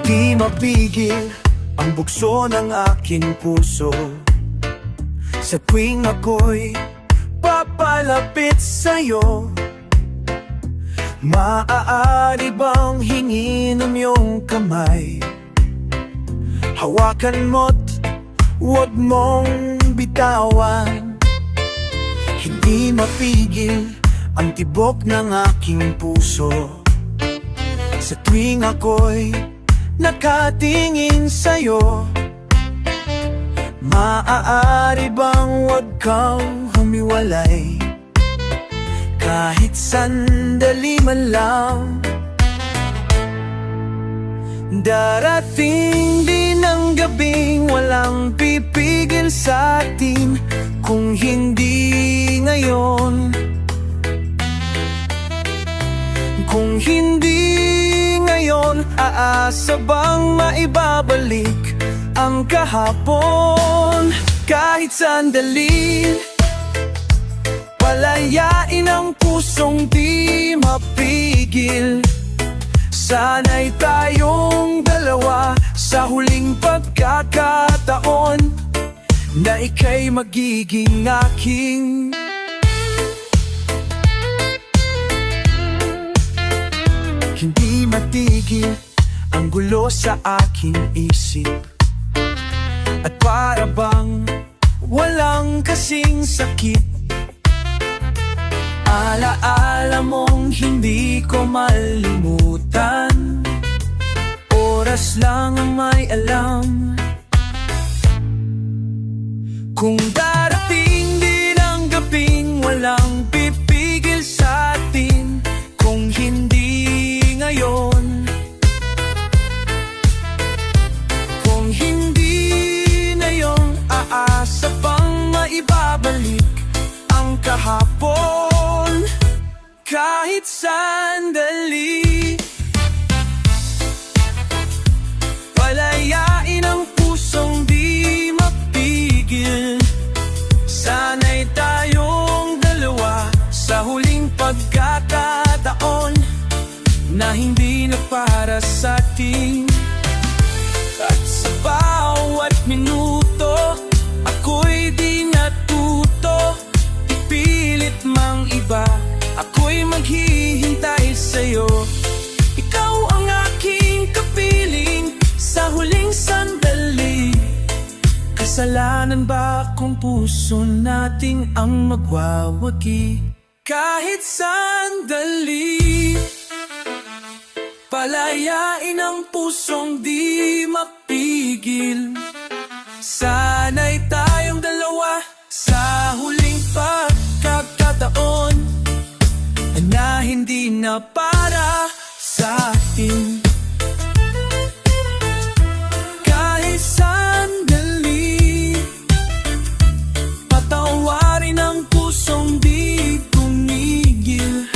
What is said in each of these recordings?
Hindi mapigil ang bugso ng aking puso sa tuwing ako'y papalapit sa'yo. Maaari bang hingin ang iyong kamay? Hawakan mo't huwag mong bitawan. Hindi mapigil ang tibok ng aking puso sa tuwing ako'y nakatingin sa'yo. Maaari bang huwag kang humiwalay kahit sandali man lang? Darating din ang gabing walang pipigil sa atin. Kung hindi ngayon, kung hindi ngayon, aasa bang maibabalik ang kahapon? Kahit sandali, palayain ang pusong di mapigil. Sana'y tayong dalawa sa huling pagkakataon na ika'y magiging aking. Hindi matigil ang gulo sa aking isip, at para bang walang kasing sakit. Alaala mong hindi ko malimutan, oras lang ang may alam. Kung darating din ang gabing walang pipigil sa atin, kung hindi ngayon, kung hindi na yon, aasa bang maibabalik ang kahapon? Kahit sandali, palayain ang pusong di mapigil. Sana'y tayong dalawa sa huling pagkakataon na hindi na para sa atin. At sa bawat minuto, ako'y di natuto. Ipilit mang iba, ako'y maghihintay sa'yo. Ikaw ang aking kapiling sa huling sandali. Kasalanan ba kung puso nating ang magwawagi? Kahit sandali, palayain ang pusong di mapigil. Sana'y tayong dalawa sa huling pagkakataon na hindi na para sa atin. Kahit sandali, patawarin ang pusong di tumigil.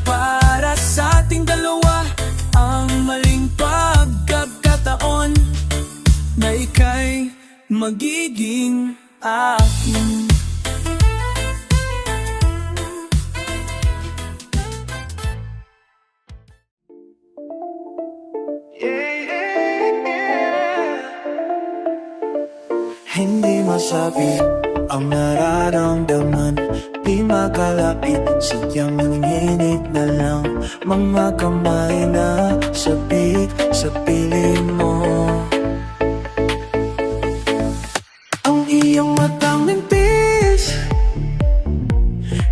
Para sa ating dalawa ang maling pagkakataon na ika'y magiging akin. Hindi masabi ang nararamdaman, di makalapit, sadyang nanginginig na lang. Mga kamay na sabik sa piling mo. Ang iyong matang nipis,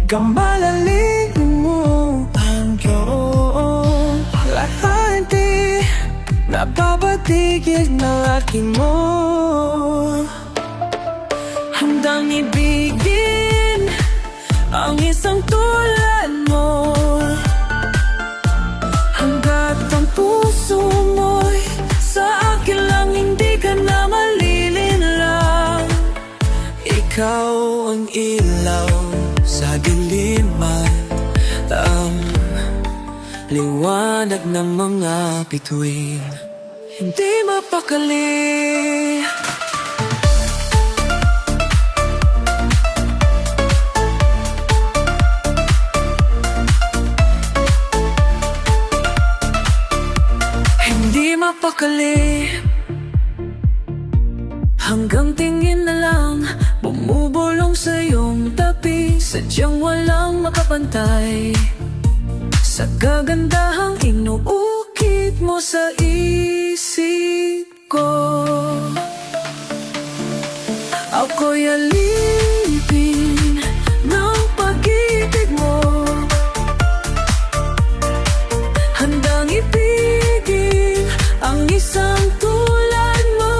kamalaling mo ang iyong lahat, di napapatigil na aking mo. Handang ibigin ang isang tulad mo, hanggat ang puso mo'y sa akin lang, hindi ka na malilinlang. Ikaw ang ilaw sa diliman, ang liwanag ng mga bituin, hindi mapakali. Hanggang tingin na lang bumubulong sa iyong tabi, sadyang walang makapantay sa kagandahang inuukit mo sa isip ko. Ako'y alipin ng pag-ibig mo, handang ibigin ang isang tulad mo.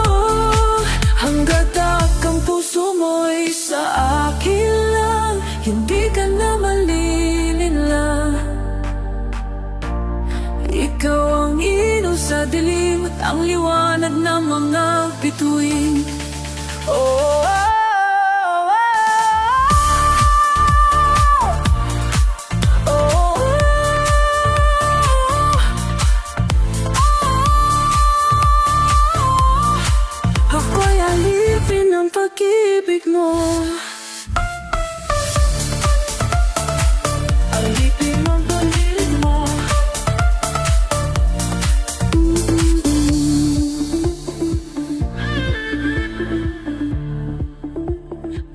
Hanggat ang puso mo'y sa akin lang, hindi ka na malilinlang. Ikaw ang ilaw sa dilim at ang liwanag ng mga bituin. Oh, ako'y alipin ng pag-ibig mo. Alipin ng pag-ibig mo.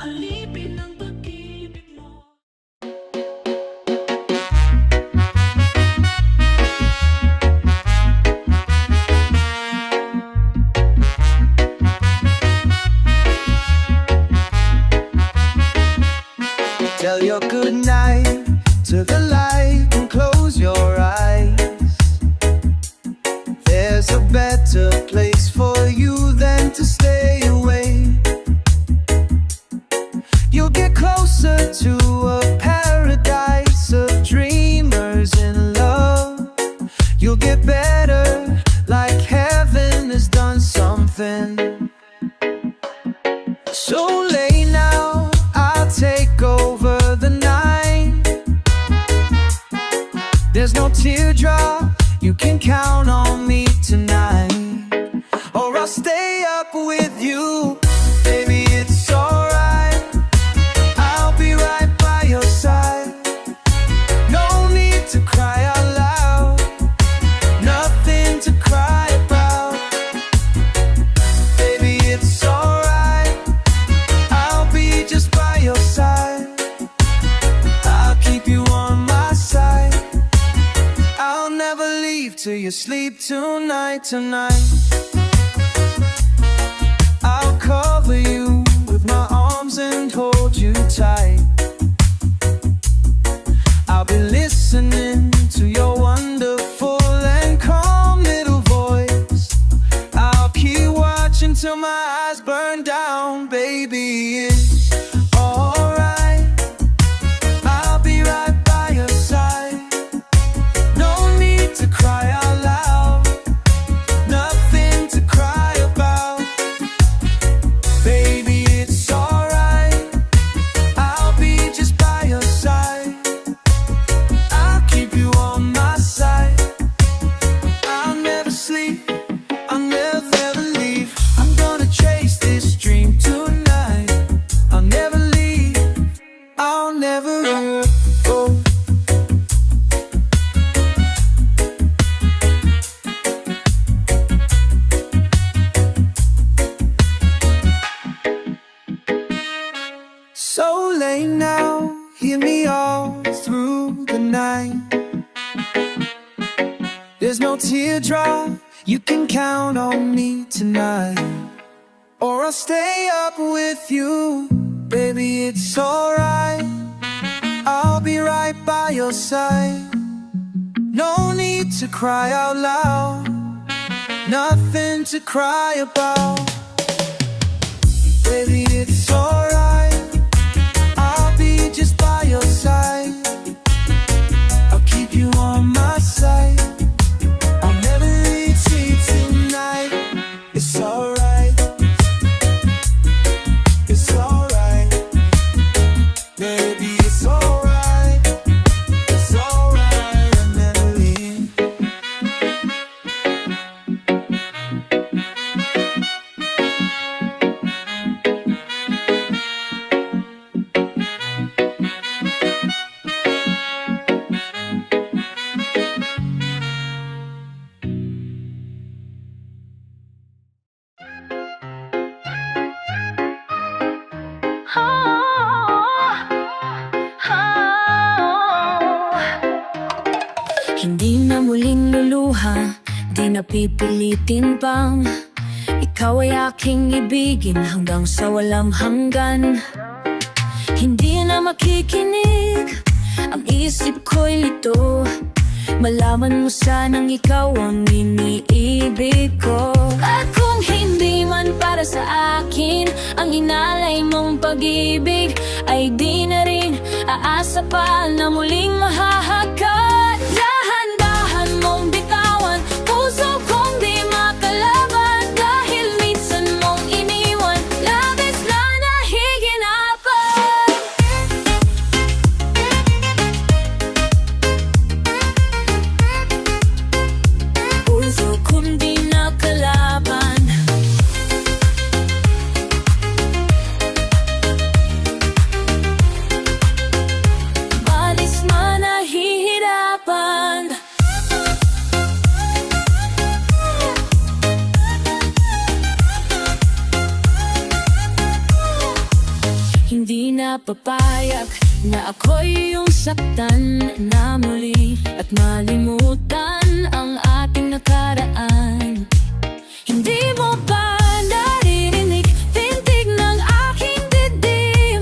Alipin ng pag-ibig mo. Tell your goodnight to the light and close your eyes. There's a better place for you than to stay away. You'll get closer to a paradise of dreamers in love. You'll get better, like heaven has done something. So late now, I'll take over the night. There's no teardrop, you can count on me tonight. Or I'll stay up with you, baby, it's alright. I'll be right by your side. No need to cry out loud, nothing to cry about. Baby, it's alright, I'll be just by your side. I'll keep you on my side. I'll never leave till you sleep tonight, tonight. I'll cover you with my arms and hold you tight. I'll be listening to your wonderful and calm little voice. I'll keep watching till my eyes burn down, baby, it's alright. I'll be right by your side. No need to cry out loud, nothing to cry about. Baby, it's alright, I'll be just by your side. I'll keep you on my side. I'll never sleep, I'll never leave. I'm gonna chase this dream tonight. I'll never leave, I'll never go. So late now, hear me all through the night. There's no teardrop, you can count on me tonight. Or I'll stay up with you, baby, it's alright. I'll be right by your side. No need to cry out loud, nothing to cry about. Baby, it's alright, I'll be just by your side. I'll keep you on my side. I'll never leave you tonight. It's alright, it's alright. Baby, it's alright, it's alright. I'll never leave. napipilitin bang ikaw ay aking ibigin hanggang sa walang hanggan? Hindi na makikinig, ang isip ko'y lito. Malaman mo sanang ikaw ang iniibig ko. At kung hindi man para sa akin ang inalay mong pag-ibig, ay di na rin aasa pa na muling mahahagkan. Dahan-dahan mong bitawan, puso kong di makalaban, dahil minsan mong iniwan, labis na nahihirapan. Puso kong di nakalaban, balis na nahihirapan. Hindi na papayag na ako'y iyong saktan na muli at malimutan ang ating nakaraan. Hindi mo ba naririnig tintig ng aking dibdib?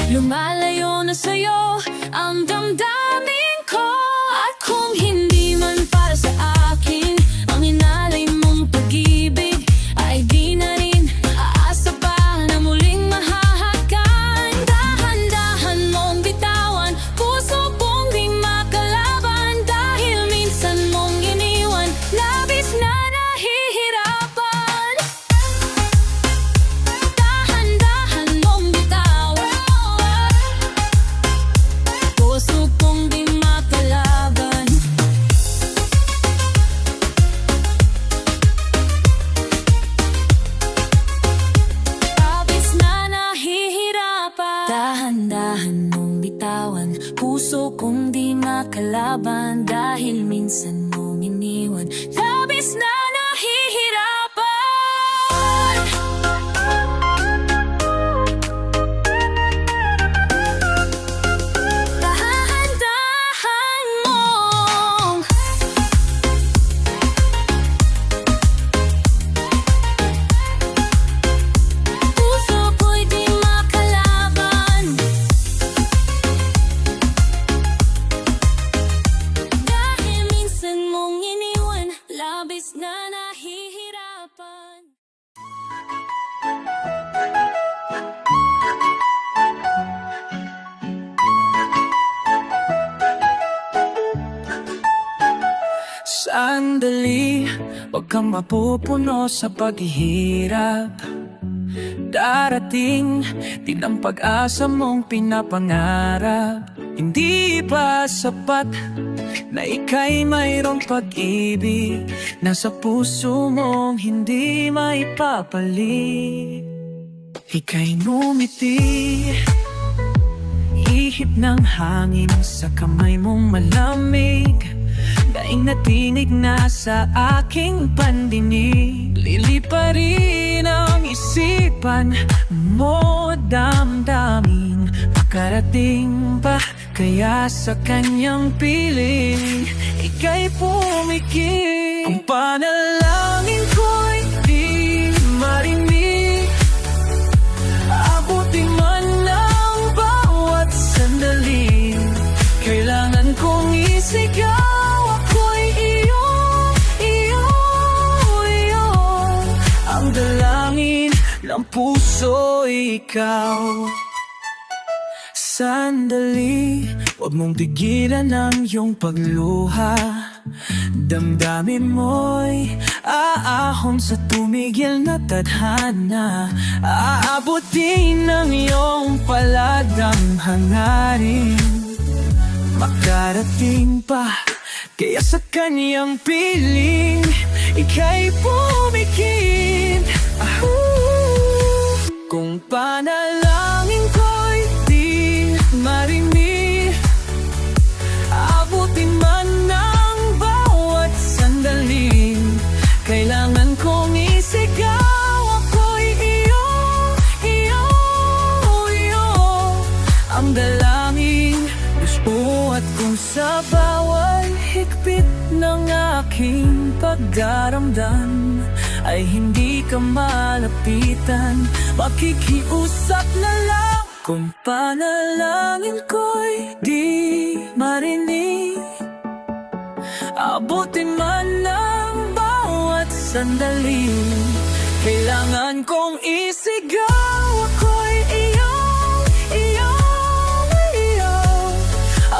Lumalayo na sa'yo ang damdamin ko. At kung hindi man para sa akin ang inalay mong pag-ibig, ay di na rin aasa pa na muling mahahagkan. Dahan-dahan mong bitawan, puso kong di makalaban, dahil minsan mong iniwan, labis na nahihirapan. Dahan-dahan mong bitawan, puso kong di makalaban. Labis na nahihirapan. Dahan-dahan mong bitawan, puso kong di makalaban, dahil minsan mong iniwan, labis na nahihirapan. Dahan-dahan mong puso ko'y di makalaban, dahil minsan mong iniwan, labis na nahihirapan. Sandali, huwag kang mapupuno sa paghihirap. Darating din ang pag-asa mong pinapangarap. Hindi ba sapat na ika'y mayroong pag-ibig na sa puso mong hindi maipapalit? Ika'y ngumiti, ihip ng hangin sa kamay mong malamig, daing natinig na sa aking pandinig. Liliparin ang isipan mo, damdamin, makarating ba kaya sa kanyang piling? Ika'y pumikit, kung panalangin ko'y di marinig, abutin man ng bawat sandali. Kailangan kong isigaw, ako'y iyo, iyo, iyo. Ang dalangin ng puso, ikaw. Sandali, huwag mong tigilan ang iyong pagluha. Damdamin mo'y aahon sa tumigil na tadhana. Aabutin ng iyong paladang hangarin, makarating pa kaya sa kanyang piling. Ika'y pumikit, kung panalangin ko'y di marinig, abutin man ng bawat sandali. Kailangan kong isigaw, ako'y iyo, iyo, iyo. Ang dalangin, Diyos po, at kung sa bawat higpit na ng aking pagdaramdam ay hindi ka malapitan. Makikiusap na lang kung panalangin ko'y di marinig. Abutin man ng bawat sandali, kailangan kong isigaw ako'y iyong.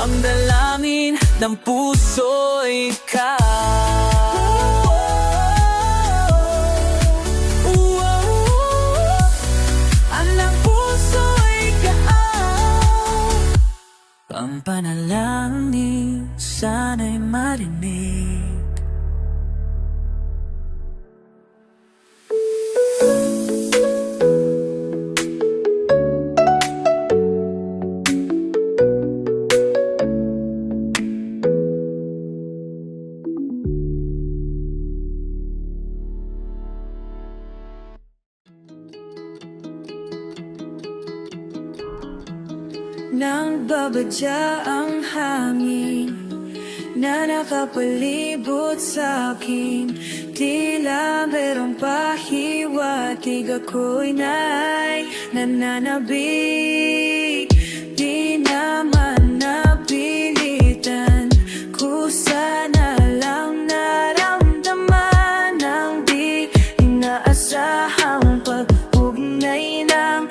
Ang dalangin ng puso'y ikaw. Ang puso'y ikaw. Ang panalangin sana'y marinig. Nang babadya ang hangin na nakapalibot sa akin, tila merong pahiwatig, ako'y nananabik. Di naman napilitan, kusa na lang naramdaman ang di inaasahang pag-ugnay ng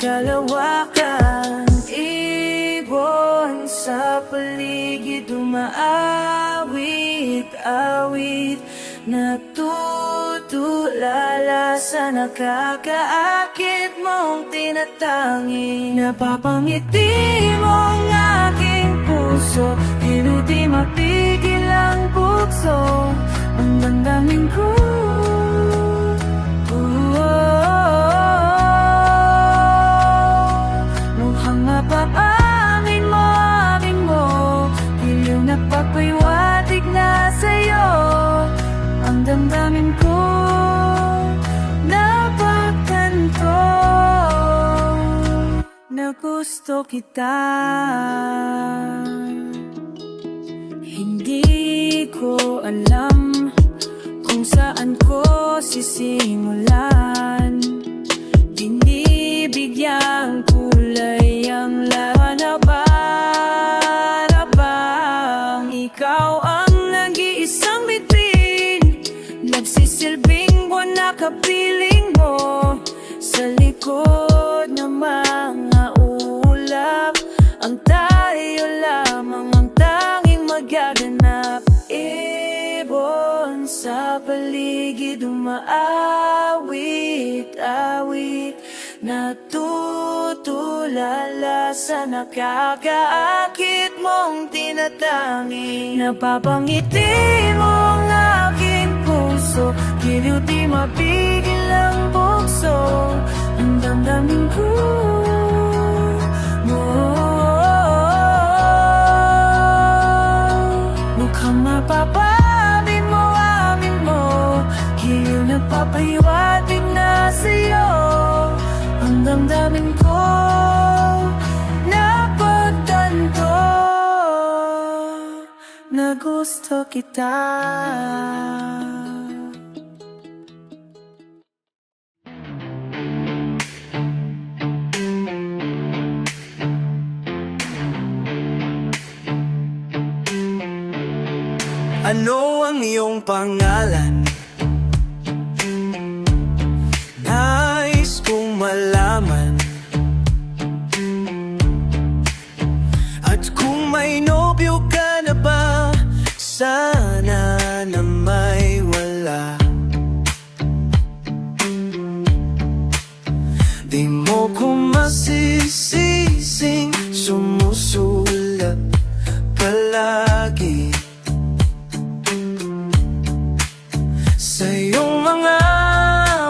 kalawakan. Ibon sa paligid umaawit-awit, natutulala sa nakakaakit mong tinatangi. Napapangiti mo ang aking puso, di mapigil ang bukso, ang damdamin ko. Mukhang mapapamin mo, giliw na papahiwatig na sa'yo. Ang damdamin ko napagtanto na gusto kita. Hindi ko alam kung saan ko sisimulan. Binibigyang kulay ang lahat, para bang ikaw ang nag-iisang bituin, nagsisilbing buwan na kapiling mo sa likod ng mga ulap. Ang tayo lamang ang tanging magaganap. Ibon sa paligid umaawit-awit, natutulala sa nakakaakit mong tinatangi. Napapangiti mo ang aking puso, giliw di mapigil ang bukso, ang damdamin ko. Mukhang mapapamin mo, amin mo, giliw na papahiwatig na sa'yo. Ang damdamin ko napagtanto na gusto kita. Ano ang iyong pangalan? Nais kong malaman. At kung may nobyo ka na ba, sana na may wala. Di mo ko masisising sumusulap palagi sa iyong mga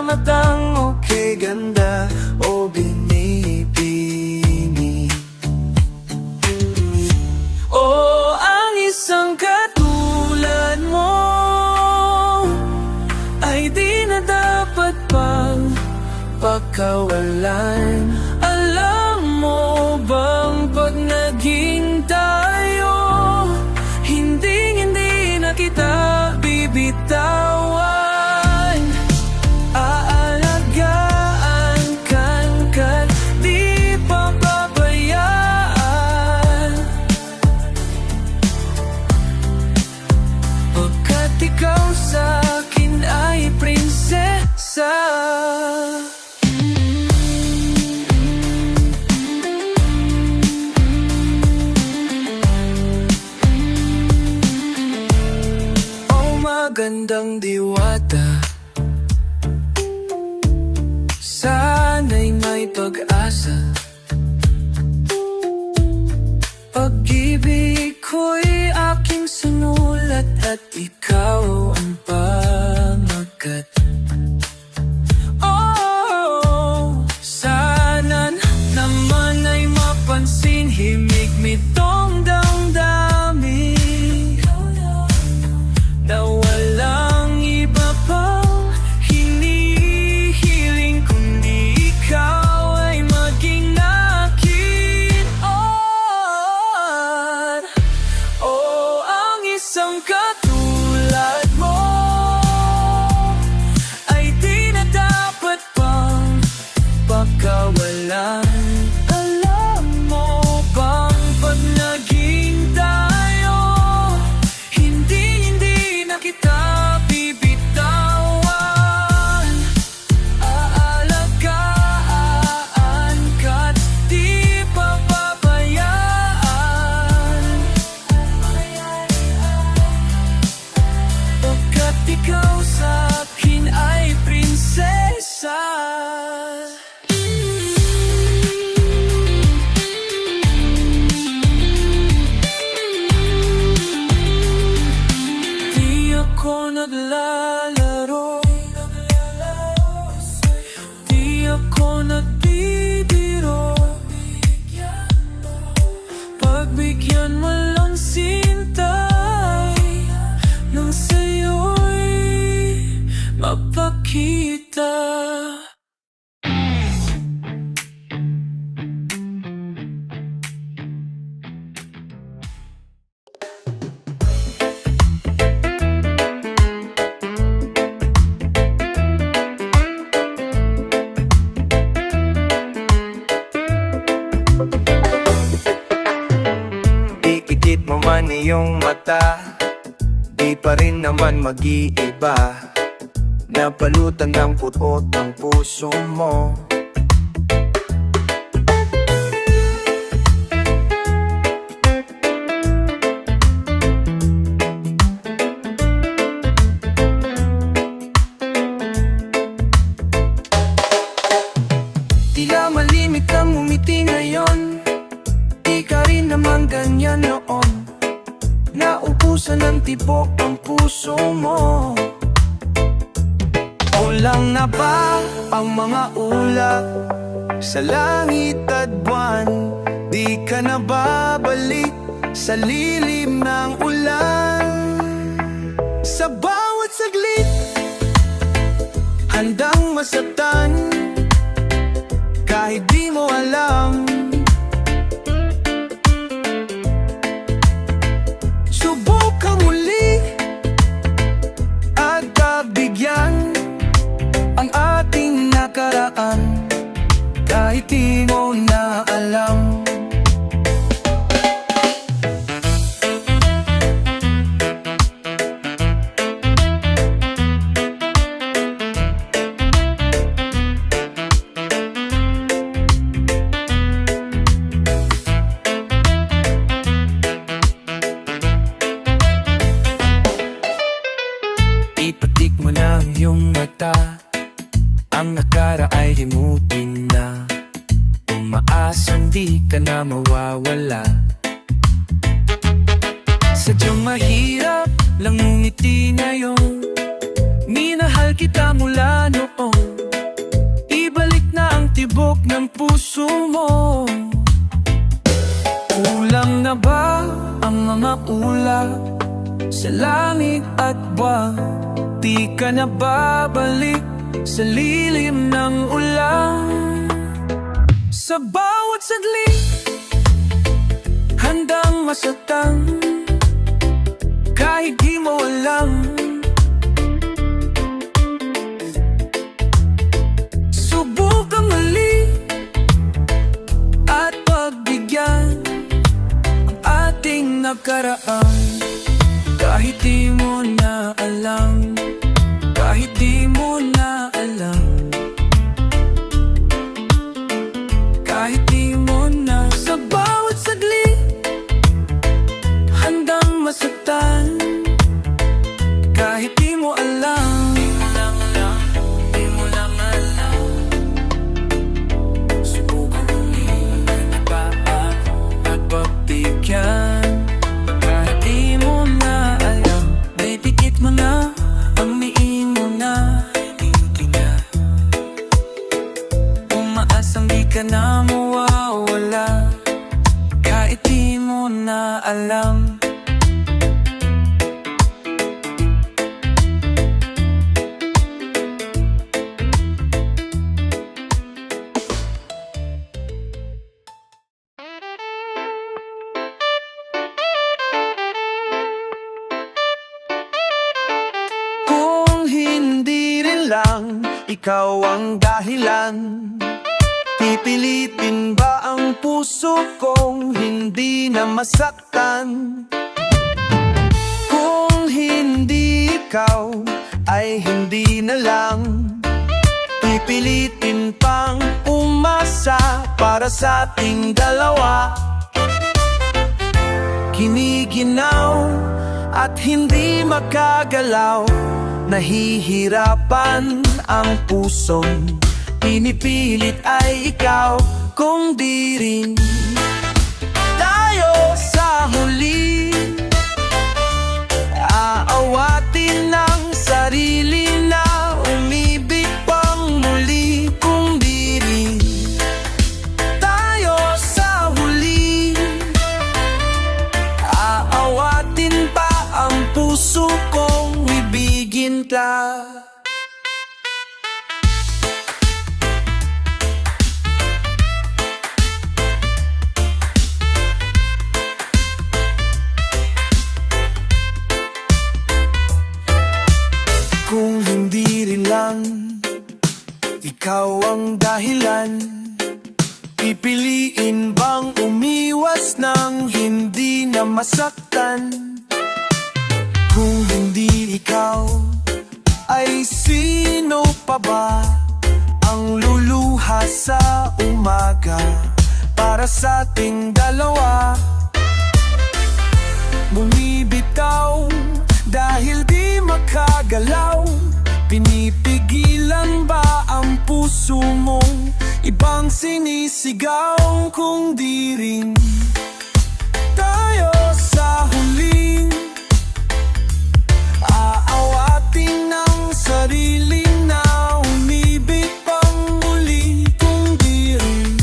matang okay ganda o binibini. O ang isang katulad mo ay di na dapat pang pagkawalan. Alam mo bang pag naging tayo, hindi na kita magandang diwata. Sana'y may pag-asa. Pag-ibig ko'y aking sinulat at ikaw ang pamagat. Oh, sana naman ay mapansin, himig-mig tong damdamin na walang iba pang hinihiling kundi ikaw ay maging akin. Oh, ang isang katulad mo ay di na dapat pang pagkawalan. Alam mo bang pag naging tayo, hindi na kita bibitawan. Aalagaan ka't di papabayaan, pagkat ikaw sa'kin ay prinsesa. Di ako naglalaro, di ako nagbibiro. Pagbigyan mo lang sintay nang sa'yo'y mapakita. Iikit mo man iyong mata, di pa rin naman mag-iiba. Napalutan ng putot ng puso mo. Tila malimit kang umiti ngayon, di ka rin naman ganyan noon. Naubusan ng tibok ang puso mo. Kulang na ba ang mga ulap sa langit at buwan? Di ka na babalik sa lilim ng ulan. Sa bawat saglit, handang masaktan, kahit di mo alam. Subukang muli at bigyan ang ating nakaraan, kahit di mo na alam. Ipatik mo na ang iyong mata, ang nakara ay himutin na. Umaasang di ka na mawawala. Sadyang mahirap lang ngumiti ngayon, minahal kita mula noon. Ibalik na ang tibok ng puso mo. Kulang na ba ang mga ulap sa langit at buwan? Di ka na babalik sa lilim ng ulan. Sa bawat saglit, handang masaktan, kahit di mo alam. Subukang muli at pagbigyan ang ating nakaraan, kahit di mo na alam. Kahit di mo na alam, kahit di mo na. Sa bawat saglit, handang masaktan, kahit di mo alam. ka na mawawala kahit di mo na alam. Kung hindi rin lang ikaw ang dahilan, pipilitin ba ang puso kong hindi na masaktan? Kung hindi ikaw ay hindi na lang, pipilitin pang umasa para sa ating dalawa. Kiniginaw at hindi makagalaw, nahihirapan ang pusong pinipilit ay ikaw. Kung di rin tayo sa huli, aawatin ng sarili na umibig pang muli. Kung di rin tayo sa huli, aawatin pa ang puso kong ibigin ka. Kung hindi rin lang ikaw ang dahilan, pipiliin bang umiwas ng hindi na masaktan? Kung hindi ikaw, ay sino pa ba ang luluha sa umaga para sa ating dalawa? Bumibitaw dahil di makagalaw, pinipigilan ba ang puso mong ibang sinisigaw? Kung di rin tayo sa huling, aawatin ng sarili na umibig pang muli. Kung di rin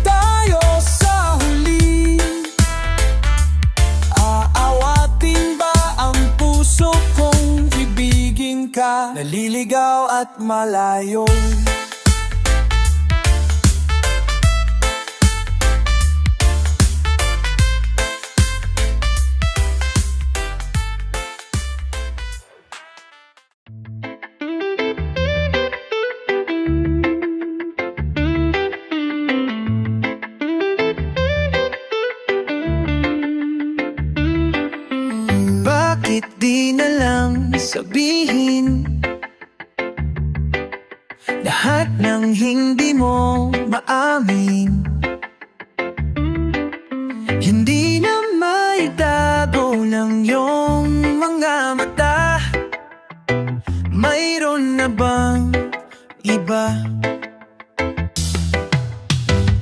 tayo sa huli, aawatin ba ang puso kong ibigin ka? Naliligaw at malayo, bakit di na lang sabihin lahat ng hindi mo maamin? Hindi na maitago ng iyong mga mata. Mayroon na bang iba?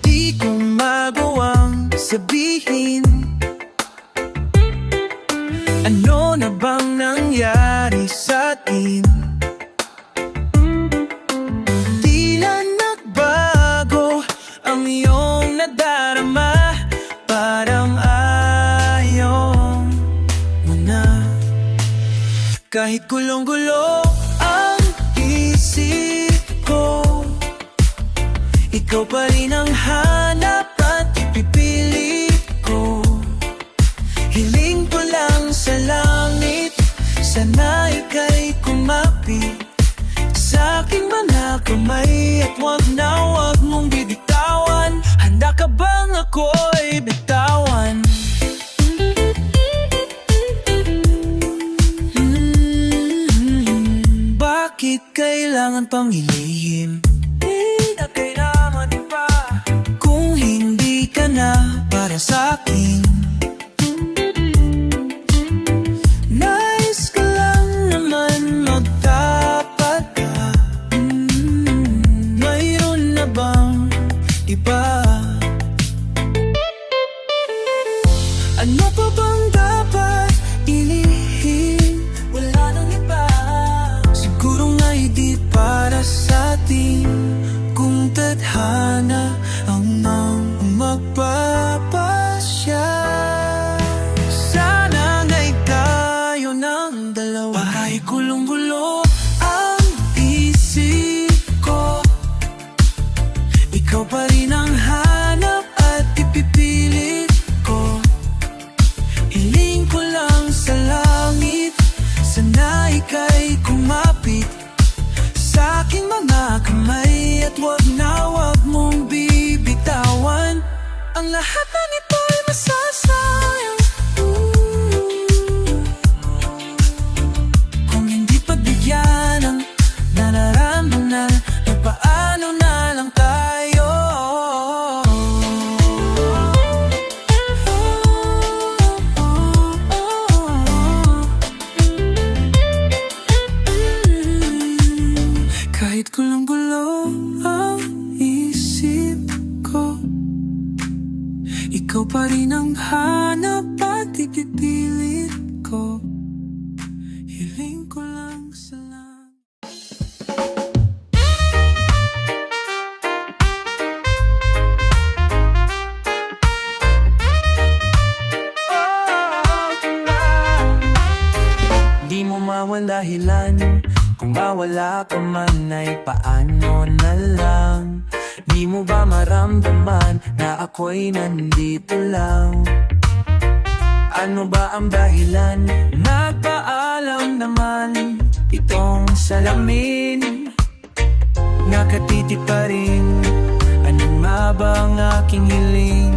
Di ko magawang sabihin, ano na bang nangyari sa atin? Tila nagbago ang iyong nadarama, parang ayaw mo na. Kahit gulong-gulo ang isip ko, ikaw pa rin ang hanap at ipipili ko. Hiling ko lang sa langit, sana ika'y kumapit sa aking mga kamay, at wag mong bibitawan. Handa ka bang ako'y bitawan? Bakit kailangan pang ilihim? Di na kailangan din pa. Kung hindi ka na para sa akin, nais ka lang naman magtapat ka. Mayroon na bang iba? Ano pa bang dapat ilihim? Wala nang iba. Siguro nga'y di para sa atin kung tadhana ikaw pa rin ang hanap at ipipilit ko. Hiling ko lang sa langit, sana ika'y kumapit sa aking mga kamay. At wag mong bibitawan, ang lahat na nito'y masasayang kung hindi pagbigyan ng nararamdaman na paano na lang tayo. Kahit gulong-gulo ang isip ko, ikaw pa rin ang hanap at ipipilit ko. Hiling ko lang sa langit. Di mo mawala dahilan, kung mawala ka man ay paano na lang. Di mo ba maramdaman na ako'y nandito lang? Ano ba ang dahilan? Nagpaalam naman itong salamin, nakatitig pa rin. Ano nga ba ang aking hiling?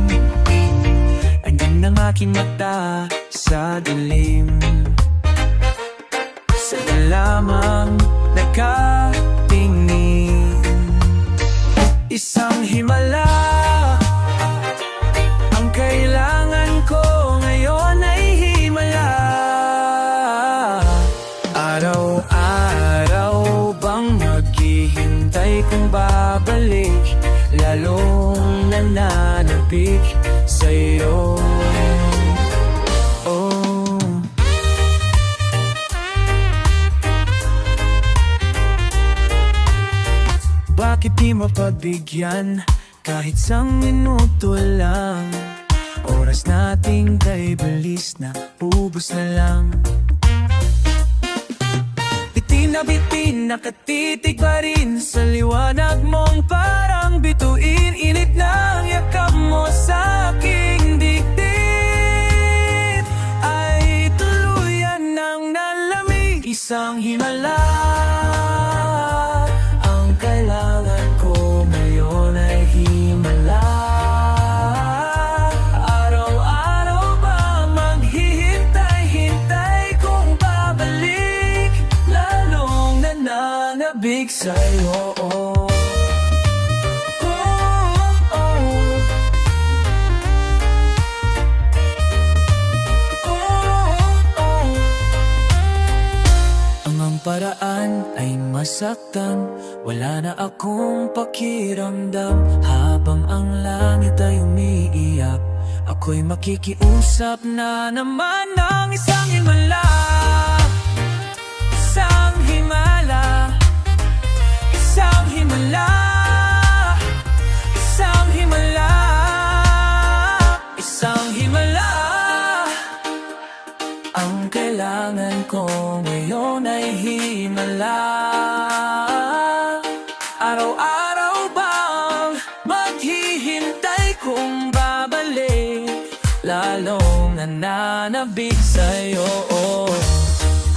Andyan ang aking mata sa dilim, sa'yo lamang nakatingin. Isang himala ang kailangan ko ngayon, ay himala. Araw-araw bang naghihintay kung babalik, lalong nananabik sa'yo. Bakit di mapagbigyan kahit isang minuto lang? Oras nating kay bilis na, ubos na lang. Bitin na bitin, nakatitig pa rin sa liwanag mong parang bituin. Init ng yakap mo sa aking dibdib ay tuluyan ng nalamig. Isang himala kailangan ko ngayon, ay himala. Araw-araw ba maghihintay-hintay kung babalik, lalong nananabik sa'yo. Ang paraan ay masaktan, wala na akong pakiramdam. Habang ang langit ay umiiyak, ako'y makikiusap na naman ng isang himala. Isang himala, isang himala, isang himala, isang himala. Ang kailangan ko ngayon ay himala. Araw-araw bang maghihintay kung babalik, lalong nananabik sa'yo.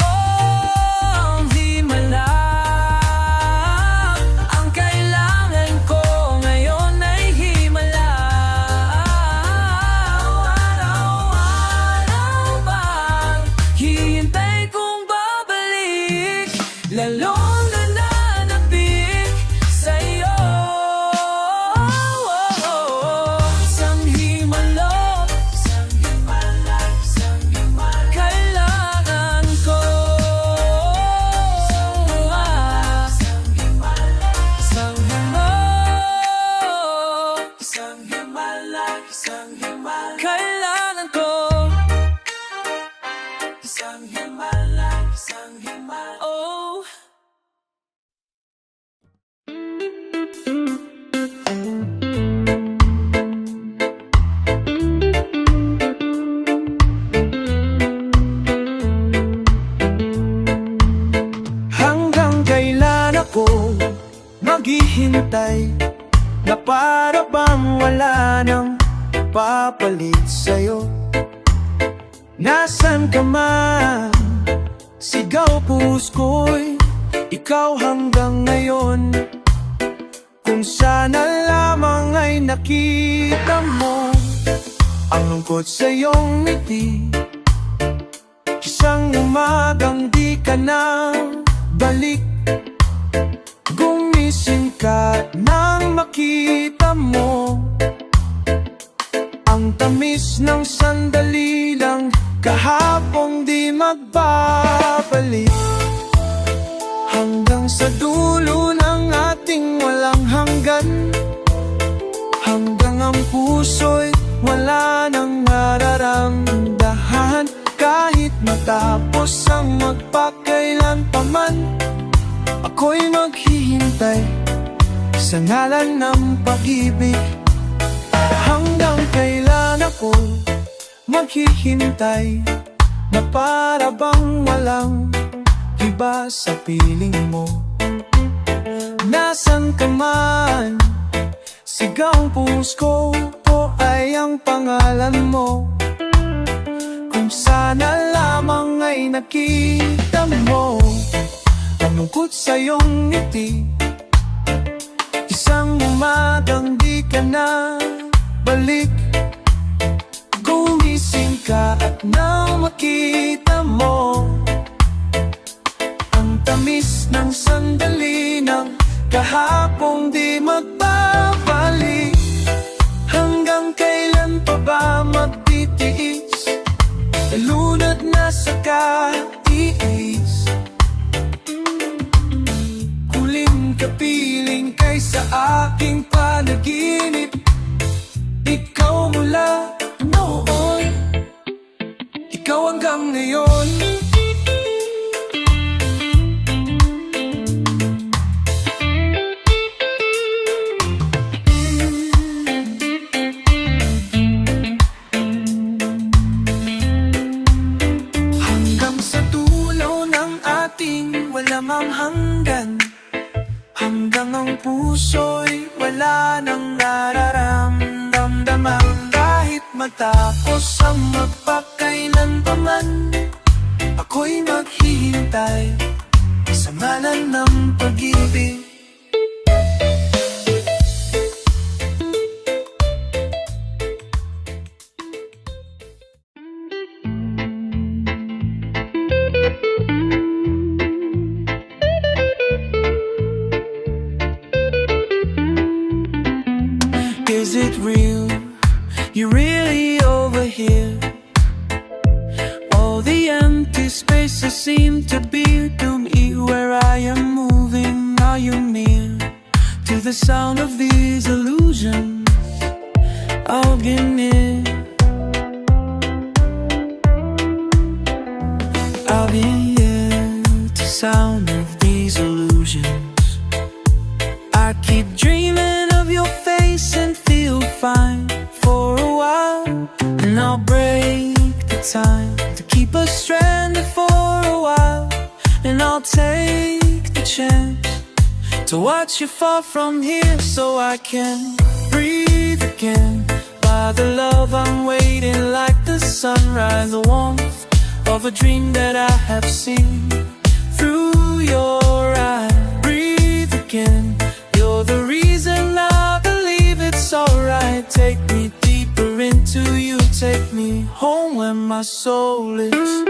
Ang himala ang kailangan ko ngayon, ay himala. Araw-araw bang hihintay kung babalik, lalong nananabik sa'yo. Isang himala, isang himala, isang himala. Kailangan para bang wala nang papalit sa'yo. Nasaan ka man, sigaw puso ko'y ikaw hanggang ngayon. Kung sana lamang ay nakita mo ang lungkot sa iyong ngiti, isang umagang di ka na balik. Gumising ka nang makita mo ang tamis ng sandali lang kahapong di magbabalik. Hanggang sa dulo ng ating walang hanggan, hanggang ang puso'y wala nang nararamdaman. Kahit matapos ang magpakailan pa man, ako'y maghihintay sa ngalan ng pag-ibig. Hanggang kailan ako maghihintay na para bang walang iba sa piling mo. Nasaan ka man, sigaw ang puso ko po ay ang pangalan mo. Kung sana lamang ay nakita mo ang lungkot sa iyong ngiti, isang umagang di ka na balik. Gumising ka at nang makita mo ang tamis ng sandali ng kahapong di magbabalik. Hanggang kailan pa ba magtitiis, lunod na sa katiis? Huling kapiling kay sa aking panaginip, ikaw mula noon, ikaw hanggang ngayon. Hanggang sa dulo ng ating walang hanggan, hanggang ang puso'y wala nang nararamdaman. Kahit matapos ang magpakailan pa man, ako'y maghihintay sa ngalan ng pag-ibig. Is it real? You're really over here. All the empty spaces seem to be to me where I am moving. Are you near to the sound of these illusions? I'll be near. I'll be near to sound of these illusions. I keep dreaming of your face and feel fine for a while, and I'll break the time to keep us stranded for a while, and I'll take the chance to watch you fall from here so I can breathe again. By the love I'm waiting like the sunrise, the warmth of a dream that I have seen through your eyes. Breathe again. You're the reason I believe it's alright. Take me deeper into you, take me home where my soul is.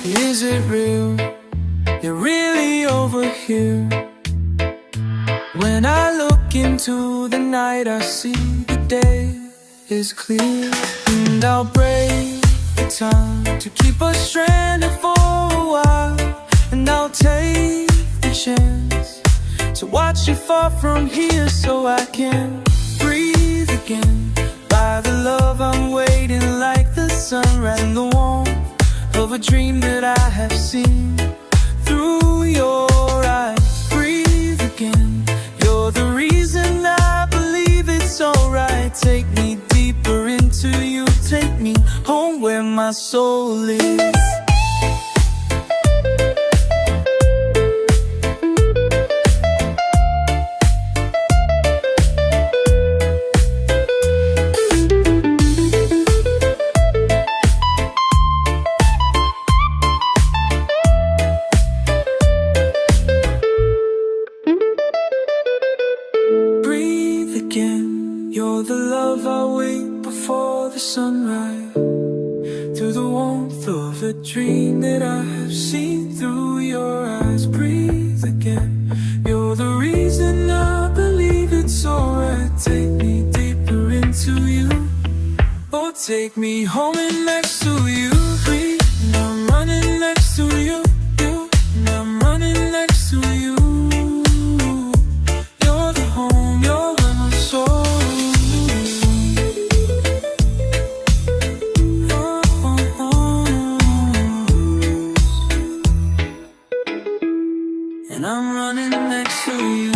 Is it real? You're really over here. When I look into the night, I see the day is clear, and I'll break the time to keep us stranded for a while, and I'll take the chance to watch you fall from here so I can breathe again. By the love I'm waiting like the sunrise, and the warmth of a dream that I have seen through your eyes. Breathe again. You're the reason I believe it's alright. Take me deep deeper into you. Take me home where my soul is. Breathe again. You're the love I wait before the sunrise. To the warmth of a dream that I have seen through your eyes. Breathe again. You're the reason I believe it's alright. Take me deeper into you. Oh, take me home and next to you. Breathe. And I'm running next to you. You. And I'm running next to you. You're the home. You're where my soul. And I'm running next to you.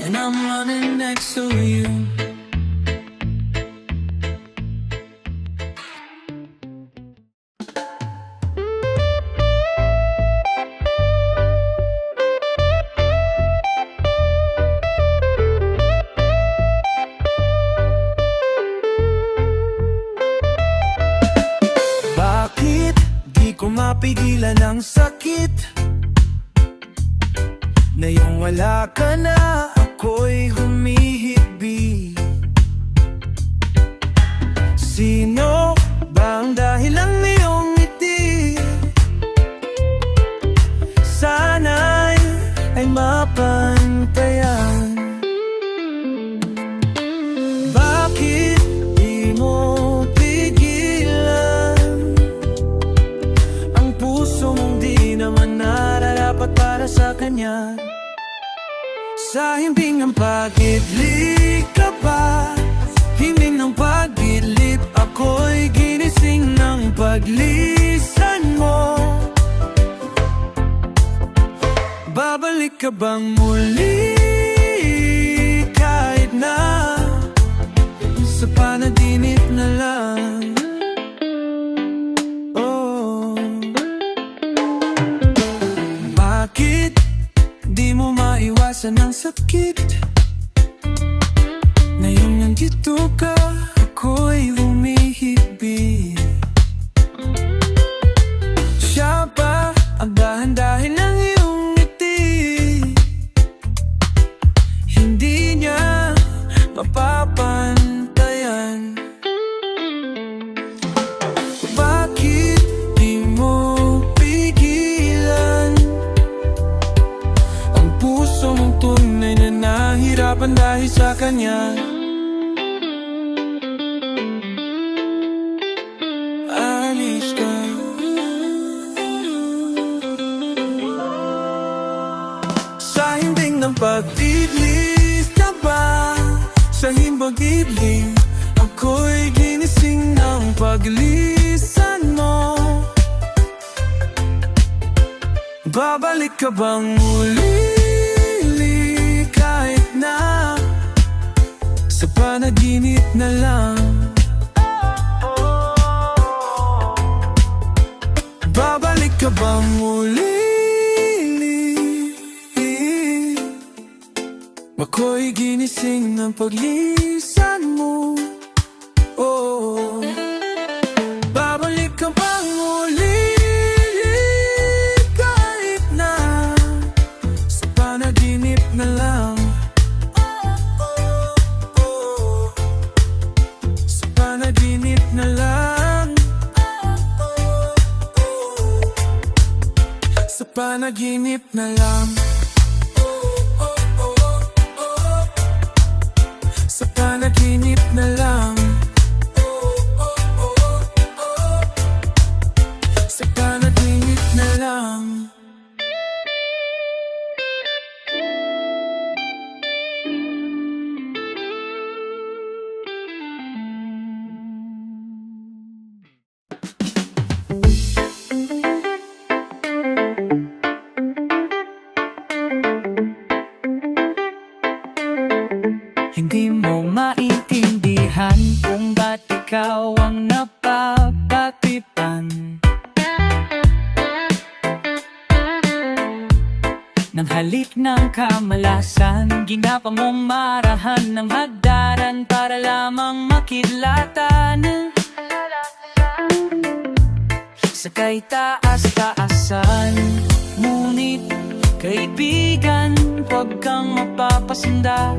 And I'm running next to you. Bakit di ko mapigilan ang sakit na yung wala ka na, ako'y humihigbi. Sino ba ang dahilan ng iyong ngiti? Sana'y ay mapantayan. Bakit di mo pigilan ang puso mong di naman nararapat para sa kanya? Sa himbing ng pag-idlik ka ba? Himbing ng pag-idlip, ako'y ginising ng paglisan mo. Babalik ka bang muli kahit na sa panaginip na lang? Oh, bakit di mo maiwasan ang sakit na yung nandito ka, ako'y humihigbi? Siya ba ang dahan-dahin ng iyong ngiti? Hindi niya mapapantayan. Bakit di mo pigilan ang puso mong tunay na nahirapan dahil sa kanya? Alis ka. Sa himbing ng pag-ibig ka ba? Sa himbag-ibig, ako'y ginising ng paglisan mo. Babalik ka bang muli kahit na sa panaginip na lang? Babalik ka bang muli? Ako'y ginising ng paglisan mo. Oh, babalik ka bang muli kahit na sa panaginip na lang? Sa panaginip na lang. Sa panaginip na lang. Sa panaginip na lang. Sa panaginip na lang. Hindi mo maintindihan kung ba't ikaw ang napapatipan ng halik ng kamalasan. Ginapa mong marahan ng hagdaran para lamang makidlatan sakay taas-taasan. Ngunit kaibigan, huwag kang mapapasanda.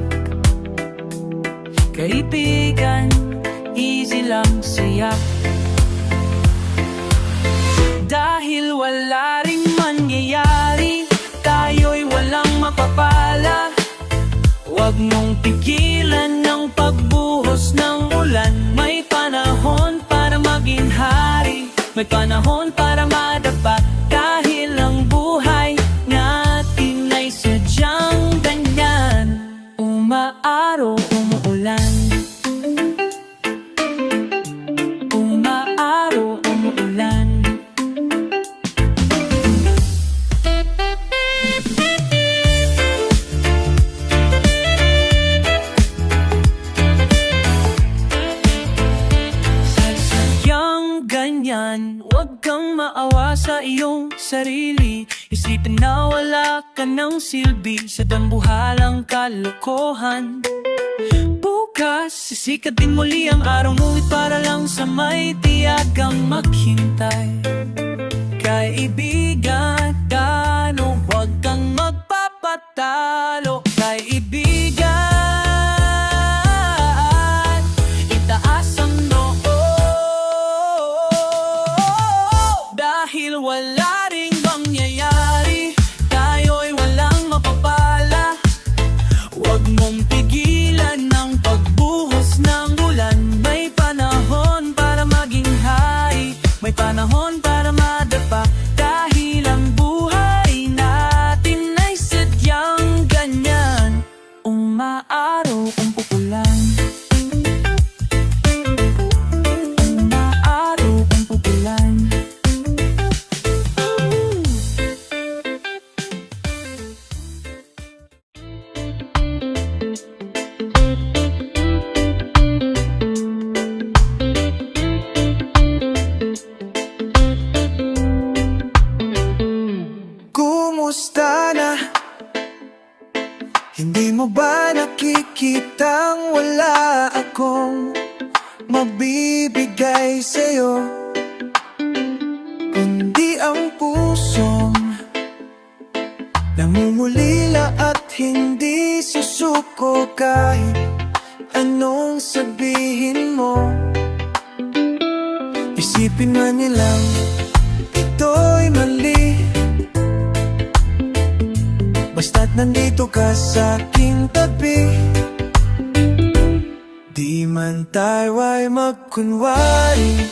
Kaibigan, easy lang siya. Dahil wala ring mangyayari, tayo'y walang mapapala. Huwag mong pigilan ng pagbuhos ng ulan. May panahon para maging hari, may panahon para madapa. Dahil ang buhay natin ay sadyang ganyan. Umaaraw, umuulan. Umaaraw, umuulan. Sadyang ganyan, huwag kang maawa sa iyong sarili. Isipin na wala ka ng silbi sa dambuhalang kalokohan. Bukas, sisikat din muli ang araw, ngunit para lang sa may tiyagang maghintay. Kaibigan, tano, huwag kang magpapatalo. Kaibigan, itaas ang noo. Dahil wala ring mangyayari, tayo'y walang mapapala. Huwag mong pigilan ng pagbuhos ng ulan. May panahon para maging hari, may panahon para madapa. Dahil ang buhay natin ay sadyang ganyan. Umaaraw, umuulan. Umaaraw, umuulan. Kumusta na? Hindi mo ba nakikitang wala akong mabibigay sa'yo? Kundi ang pusong namumulila at hindi susuko kahit anong sabihin mo. Isipin man nilang ito'y mali, basta't nandito ka sa aking tabi. Di man tayo ay magkunwari,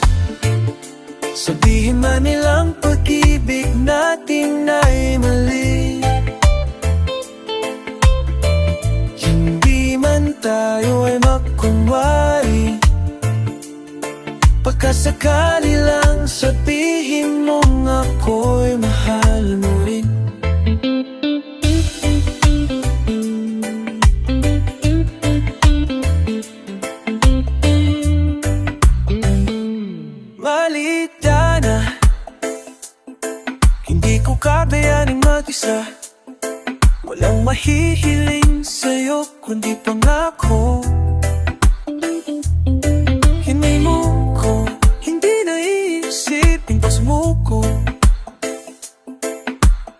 sabihin man nilang pag-ibig natin ay mali. Hindi man tayo ay magkunwari, pagkasakali lang sabihin mong ako'y mahal mo rin. Malita na, hindi ko kakayaning mag-isa. Walang mahihiling sa'yo kundi pangako. Hinay mo ko, hindi naisipin pasmuko.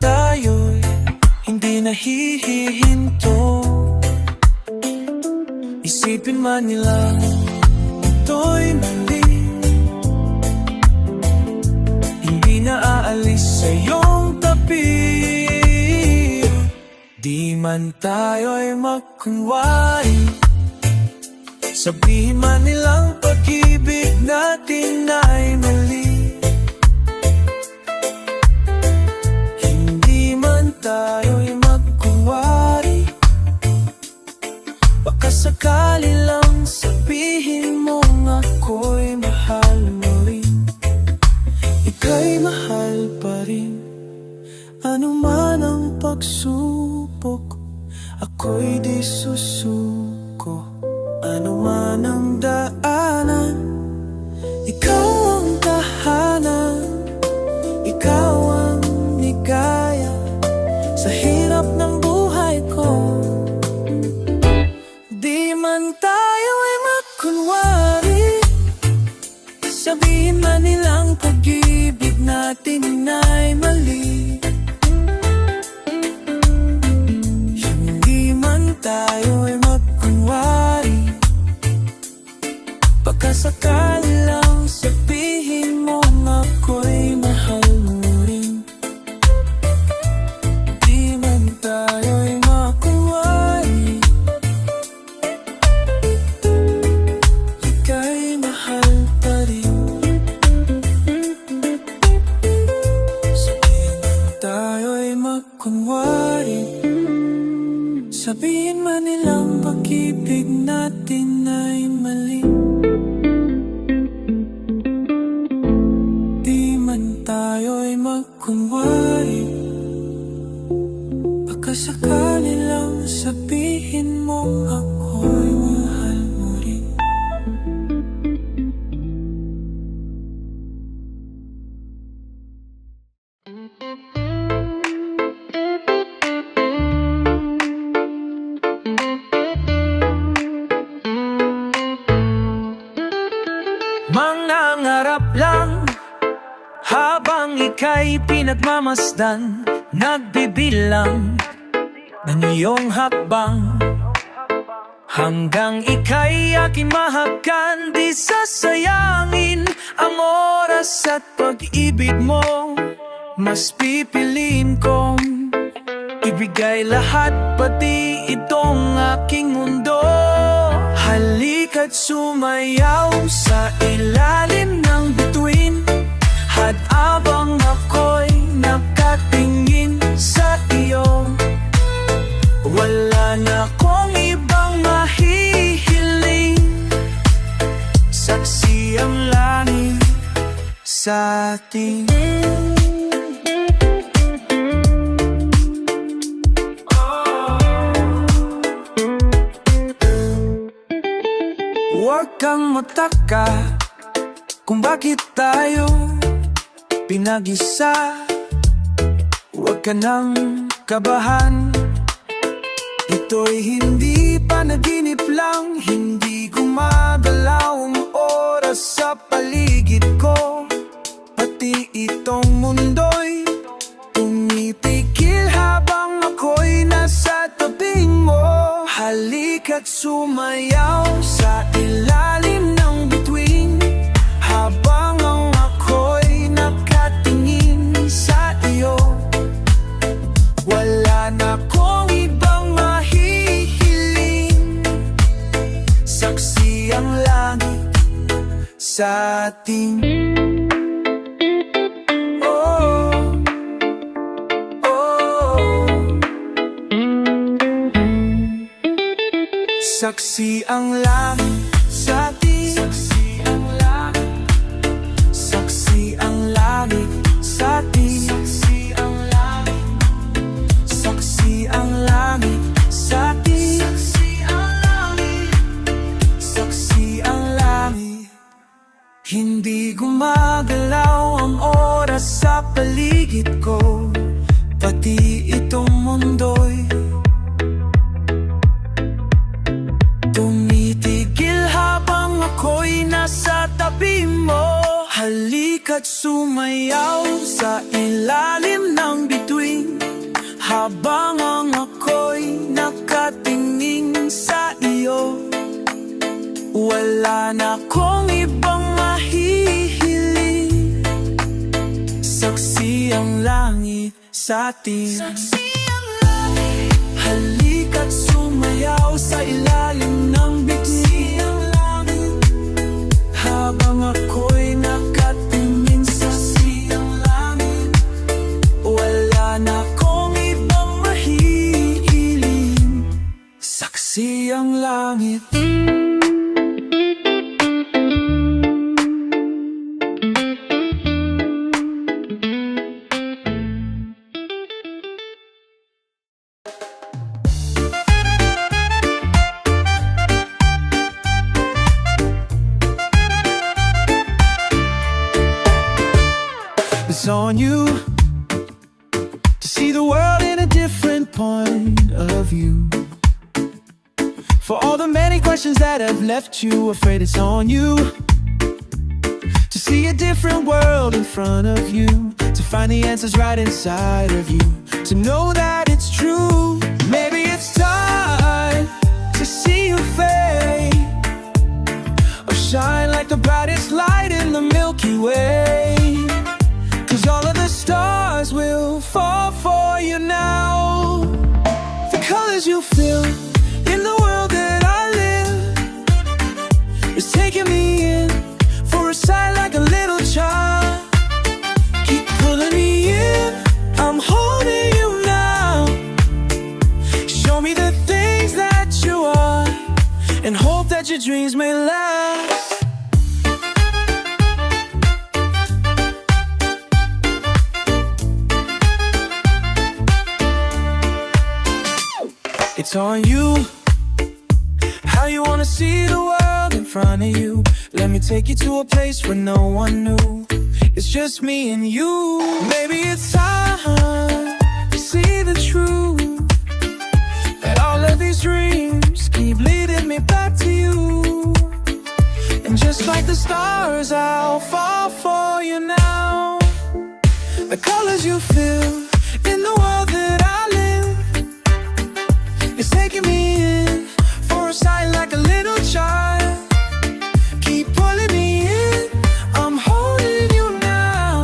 Tayo'y hindi nahihihinto. Isipin man nila ito'y mali, hindi na aalis sa iyong tabi. Di man tayo'y magkunwari, sabihin man nilang pag-ibig natin ay mali. Hindi man tayo'y magkunwari, baka sakali lang sabihin mong ako'y mahal mo rin. Ika'y mahal pa rin, ano man ang pagsubok, ako'y di susuko. ko. Ano man ang daanan, ikaw ang tahanan, ikaw ang ligaya sa hirap ng buhay ko. Di man tayo ay magkunwari, sabihin man nilang pag-ibig natin ay mali. Hindi man tayo ay magkunwari, baka sakali lang sabihin mo ako'y mahal mo rin. Di man tayo ay magkunwari, ika'y mahal pa rin. Sabihin man tayo ay magkunwari, sabihin man nilang pag-ibig natin ay mali. Di man tayo ay magkunwari, baka sakali lang sabihin mo ako'y mahal mo rin. Mangangarap lang habang ika'y pinagmamasdan, nagbibilang ng iyong hakbang, hanggang ika'y aking mahakan. Di sasayangin ang oras at pag-ibig mo, mas pipiliin kong ibigay lahat, pati itong aking mundo. Halika't sumayaw sa ilalim ng bituin, at abang ako'y nakatingin sa iyo, wala na akong ibang mahihiling. Saksi ang langit sa atin. Huwag kang mataka kung bakit tayo pinag-isa. Huwag ka nang kabahan, ito'y hindi panaginip lang. Hindi gumagalaw ang oras sa paligid ko, pati itong mundo'y tumitigil habang ako'y nasa tabing mo. Halika't sumayaw sa ilalim ng bituin, habang ang ako'y nakatingin sa iyo, wala na akong ibang mahihiling. Saksi ang langit sa ating. Saksi ang langit sa atin. Saksi ang langit. Saksi ang langit sa atin. Saksi ang langit. Saksi ang langit sa atin. Saksi ang langit. Saksi ang langit. Hindi gumagalaw ang oras sa paligid ko, pati itong mundo'y tumitigil habang ako'y nasa tabi mo. Halika't sumayaw sa ilalim ng bituin, habang ang ako'y nakatingin sa iyo, wala na akong ibang mahihiling. Saksi ang langit sa atin. Halika't sumayaw sa ilalim ng bituin, habang ako'y nakatingin sa siyang langit, wala na akong ibang mahihiling. Saksi ang langit. on you to see the world in a different point of view. For all the many questions that have left you afraid, it's on you to see a different world in front of you, to find the answers right inside of you, to know that it's true. Maybe it's time to see you fade or shine like the brightest light in the Milky Way. 'Cause all of the stars will fall for you now. The colors you feel in the world that I live is taking me in for a sight like a little child. Keep pulling me in, I'm holding you now. Show me the things that you are, and hope that your dreams may last. It's on you, how you wanna see the world in front of you. Let me take you to a place where no one knew. It's just me and you. Maybe it's time to see the truth, that all of these dreams keep leading me back to you. And just like the stars, I'll fall for you now. The colors you feel in the world that I live is taking me in for a sight like a little child. Keep pulling me in, I'm holding you now.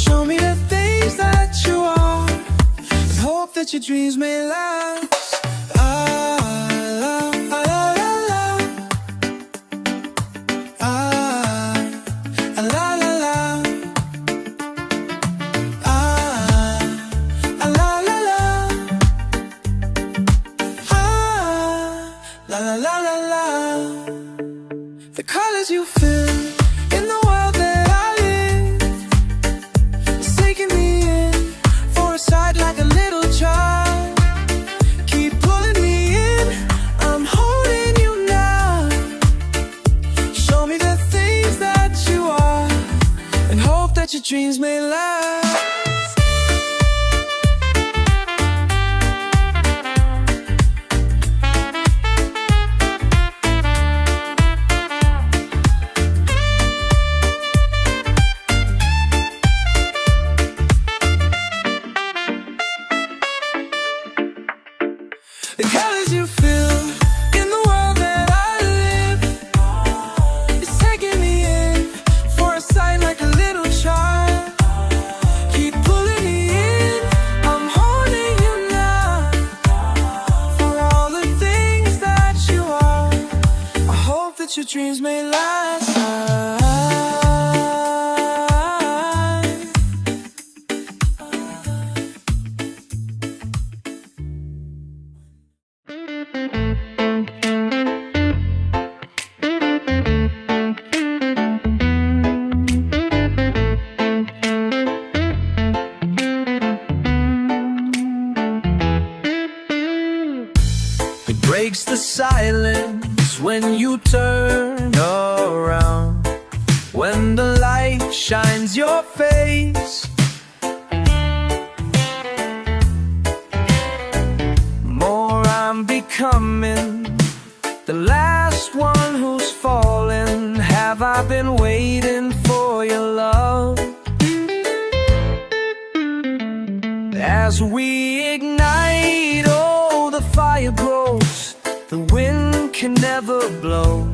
Show me the things that you are, and hope that your dreams may last. The colors you feel in the world that I live is taking me in for a sight like a little child. Keep pulling me in, I'm holding you now. Show me the things that you are, and hope that your dreams may last. The colors you feel in the world that I live is taking me in for a sight like a little child. Keep pulling me in, I'm holding you now. For all the things that you are, I hope that your dreams may last. It breaks the silence when you turn around, when the light shines your face. More I'm becoming, the last one who's fallen. Have I been waiting for your love? As we ignite, oh, the fire grows, the wind can never blow,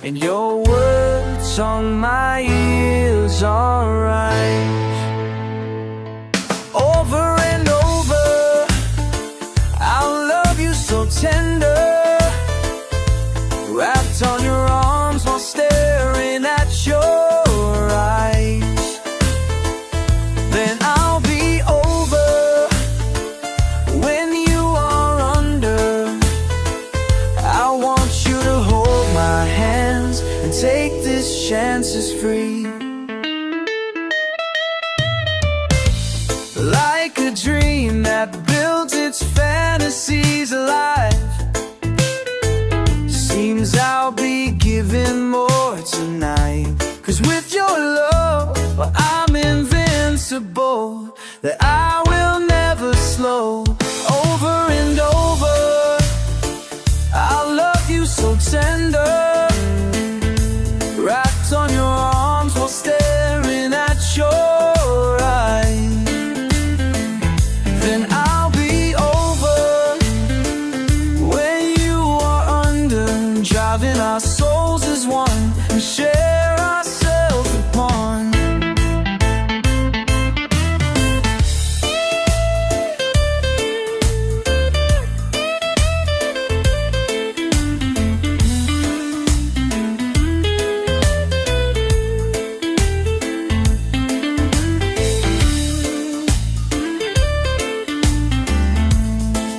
and your words on my ears are right. Over and over, I'll love you so tender, wrapped on your arms while staring at your eyes. Then I'll be over when you are under. I want you to hold my hands and take this chance as free. Like a dream that builds its fantasies alive, seems I'll be giving more tonight. 'Cause with your love, well, I'm in that I will never slow. Over and over, I'll love you so tender, wrapped on your arms while staring at your eyes. Then I'll be over when you are under, driving our souls as one and share ourselves upon.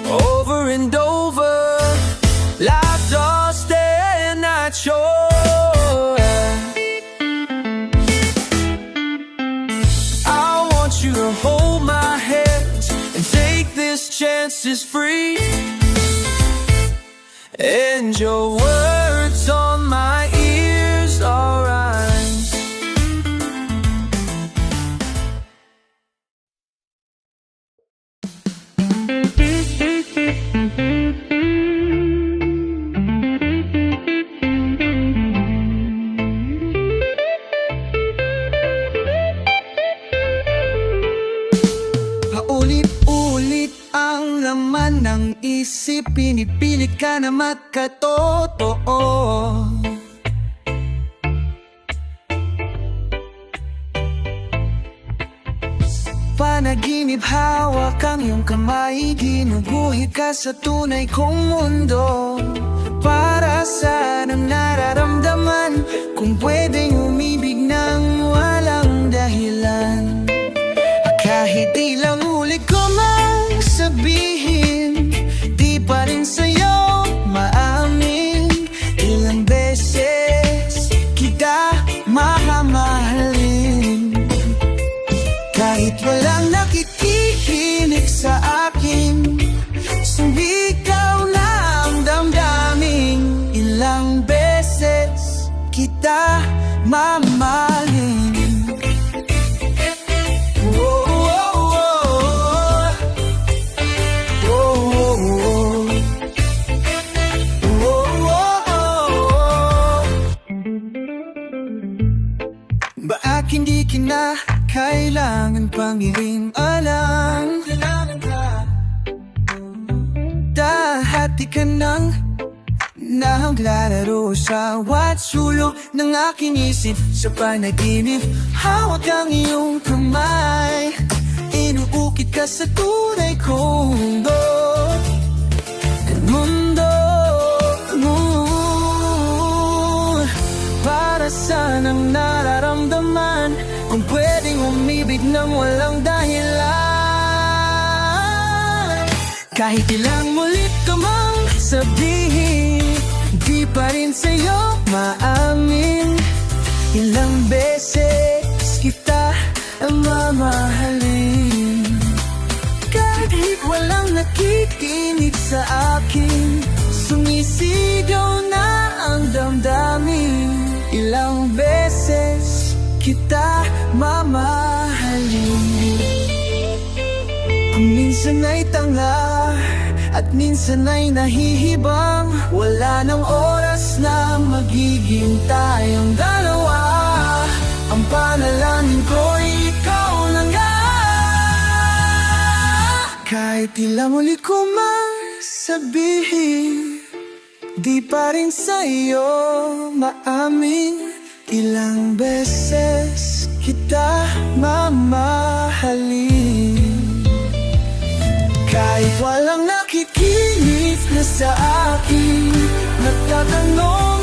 Over and over, life does stand at your I want you to hold my hands and take this chance is free. And your words on my ears are eyes. Paulit-ulit ang laman ng isip, pinipilit ka na magkatotoo. Panaginip, hawak ang iyong kamay, ginuguhit ka sa tunay kong mundo. Para saan ang nararamdaman kung pwedeng umibig ng walang dahilan? Kahit ilang ulit ko mang sabihin, di pa rin sa'yo maamin. Ilang beses kita mamahalin, kahit walang nakikinig sa akin, sumigaw na ang damdamin. Ilang beses kita mamahalin. Baak hindi kailangan pang alam. Dahati ka nang naglalaro sa bawat sulok ng aking isip. Sa panaginip, hawak ang iyong kamay, inuukit ka sa tunay kong mundo. Para saan ang nararamdaman kung pwedeng umibig ng walang dahilan? Kahit ilang ulit ka mang sabihin, di pa rin sa'yo maamin. Ilang beses kita mamahalin, kahit walang nakikinig sa akin, sumisigaw na ang damdamin. Ilang beses kita mamahalin. Minsan ay tanga at minsan ay nahihibang, wala nang oras na magiging tayong dalawa. Ang panalangin ko'y ikaw na nga. Kahit ilang ulit ko mang sabihin, di pa rin sa'yo maamin. Ilang beses kita mamahalin, kahit walang nakikinig na sa akin. Nagtatanong